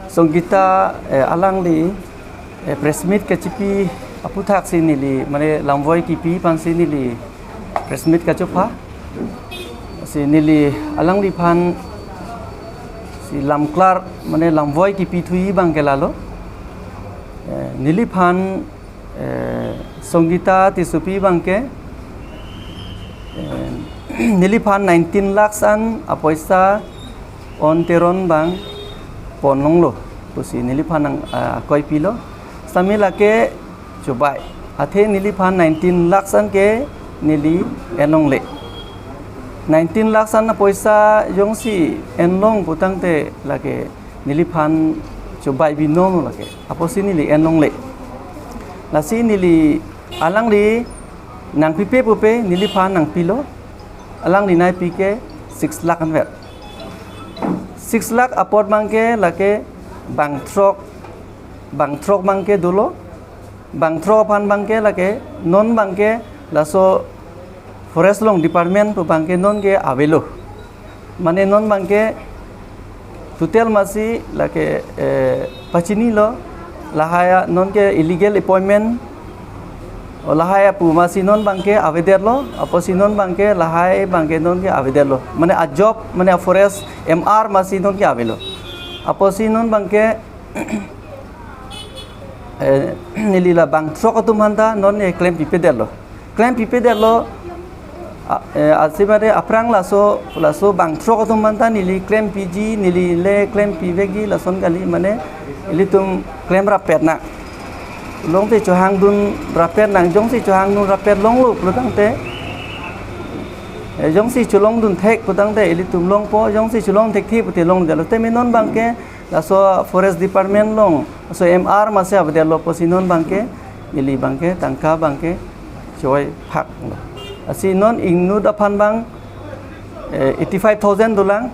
Songgita alang li press meet kacipi aputhak sini li mane lamvoi kipi pan sini li press meet kacupa sini li alang li pan si lamklar mane lamvoi kipi thui bang kelalo nili pan Songgita tisupi bang ke nili pan 19 lakhs an apoisa on teron bang ponong lo pusi nili pan ang koi pilo samila ke cobai athe nili pan 19 lakhs an ke nili enong le 19 lakhs an poisa yong si enlong putang te lake nili pan cobai binom lake aposi nili enong le la si nili alang li nang pipe pupe nili pan nang pilo alang li nai pike 6 lakh an vet 6 lakh apot bangke lake bang trok bangke dulu bang trok pan bangke lake non bangke laso forest long department pu bangke non ke avelo mane non bangke tutel masih lake pacini lo lahaya non ke illegal appointment lahaya pu masih non bangke aveder lo aposi non bangke lahai bangke non ke aveder lo mane a job mane a forest mr masih non ke avelo aposi non bangke nilila bang trok atum hanta non e claim pipe der lo asibare aprang laso bang trok atum hanta nili claim pg nili le claim pvg lason kali mane ili tum claim rapet na long te chohang dun rapet nang jong si chohang dun rapet long lu putang te jong si chulong dun thek putang te ili tum long po jong si chulong thek thi puti long delo te minon bangke laso forest department long so mr mase abde lo posinon bangke ili bangke tangka bangke choi phak asi non ingnu da phan bang $85,000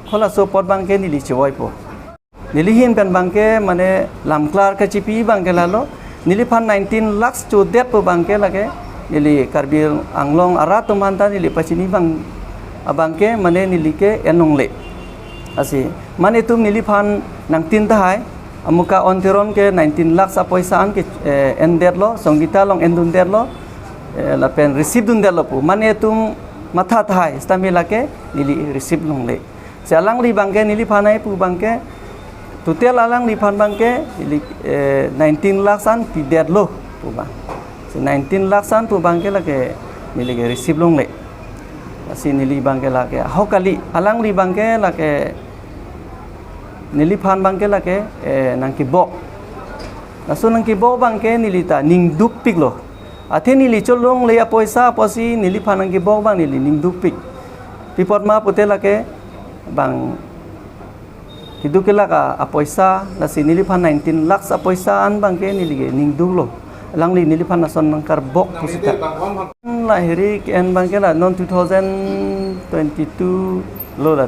khola so pot bangke nili choi po nilihin pen bangke mane lamklar kacipi bangke lalo nili pan 19 lakhs chu det po bangke lage nili karbil anglong arat tumanta nili pacini bang abangke mane nili ke enong le asi mane tum nili pan nang tin tahai amuka onteron ke 19 lakhs apoisaan ke ender lo Songgita long endun der lo la pen receive dun der lo pu mane tum matha tahai stamila ke nili receive long le selang li bangke nili panai pu bangke tutel alang di pan bangke 19 laksan pidet lo pu bang 19 laksan pu bangke lake nili ke receive long le si nili bangke lake hokali alang di bangke lake nili pan bangke lake nang ki bok naso nang ki bok bangke nili ta ning duk pik lo athe nili cholong le poisa posi nili pan nang ki bok bang nili ning duk pik pipot ma putel lake bang kidu kila ka apoisa la sinili pan 19 lakhs apoisaan bangke nili ning dulo langli nili pan nason nang karbok pusita lahiri ken bangke la non 2022 lo la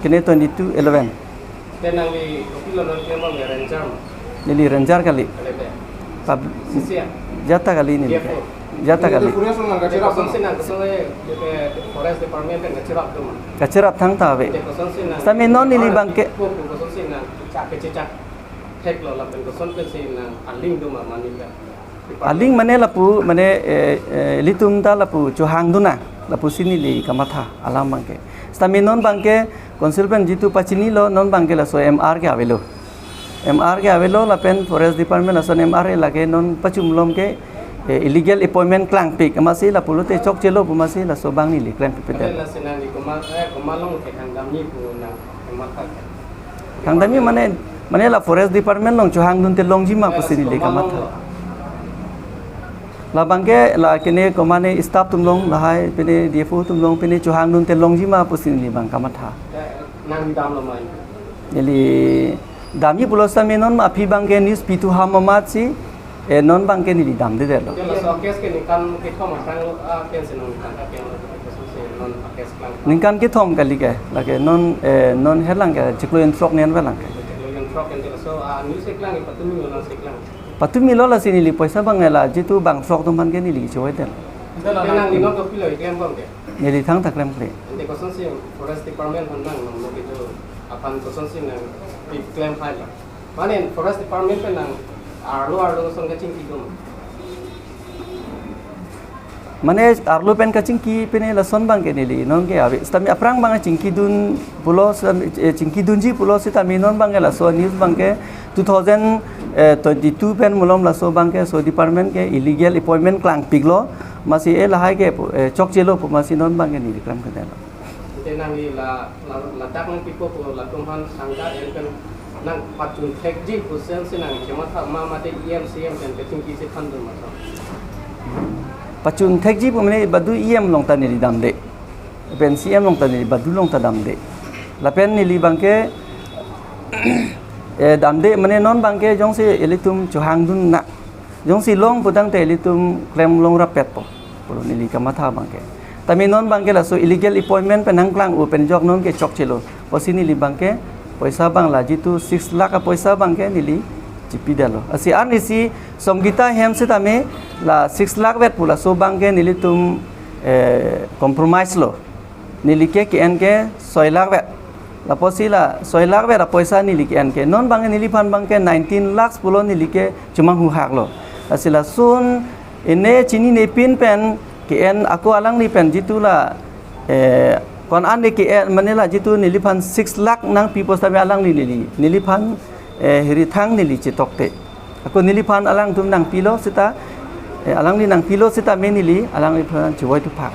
kene 22 11 tenang li opilo non kemo renjar nili renjar kali jata kali nili jata kali forest department kacirap thang tawe sami non nili bangke aling mane lapu mane litum ta lapu chuhang duna lapu sini li kamatha alam bangke sami non bangke konsulpen jitu pacini lo non bangke la so mr ke avelo la pen forest department la so mr lage non pachum lom ke illegal appointment klang pik masih la pulute chok chelo masih la sobang ni likran pipete hang dami mane la forest department long chuhang dun te long jima pusini le kamatha la bangke la kene komane staff tum long la hai pene dfo tum long pene chuhang dun te long jima pusini bang kamatha nang dam lo mai eli dami pulosa menon api bangke news pitu hamamat si non bangke ni dam de lo ningkan ki thom kali ke lage non helang ke jiklo introk nen welang ke patumi lo la sini li paisa bangela jitu bang trok tum ban ke ni li choi den ni li thang taklem kle forest department apan koson sin nang di claim file lah. Mana forest department pe nang arlo son ka cingki dum. Mana arlo pen kacing ki pene la son bang ke nili non ke abe stami aprang bang cingki dun pulo cingki dunji pulo sita minon bang la so news bang ke 2022 pen mulom la so bang ke so department ke illegal appointment klang piglo masih la hai ke chok jelo masih non bang ke nili kram ke delo Te nang li la dak nang pipo ko la tumhan sangka en kan nang patun tekji kusen sin nang cema tha ma mate EMCM kan ke cingki se khan dum ma. Pacun tekji pemene badu IM long ta nili dam de pen CM long ta nili badu long ta dam de la pen nili bangke dam de mane non bangke jong si elitum chuhang dun na jong si long putang te elitum klem long rapet po polo nili kamatha bangke tami non bangke la so illegal appointment pen hangklang u pen jok non ke chok chelo posi nili bangke paisa bang la jitu 6 lakh paisa bangke nili cipi dalo asi an isi somgita hem se tame la 6 lakh vet pula so bangke nili tum compromise lo nili ke en ke 6 lakh vet la posi la 6 lakh vet paisa nili ke en ke non bangke nili phan bangke 19 lakhs pulo nili ke chumang hu hak lo asi la sun ene chini ne pin pen ke en aku alang ni pen jitu la kon an ke en manela jitu nili phan 6 lakh nang people tame alang ni nili phan hiri thang nili chitokte aku nili phan alang tum nang pilo sita alang ni nang pilo sita me nili alang ni phan chuwai tu phak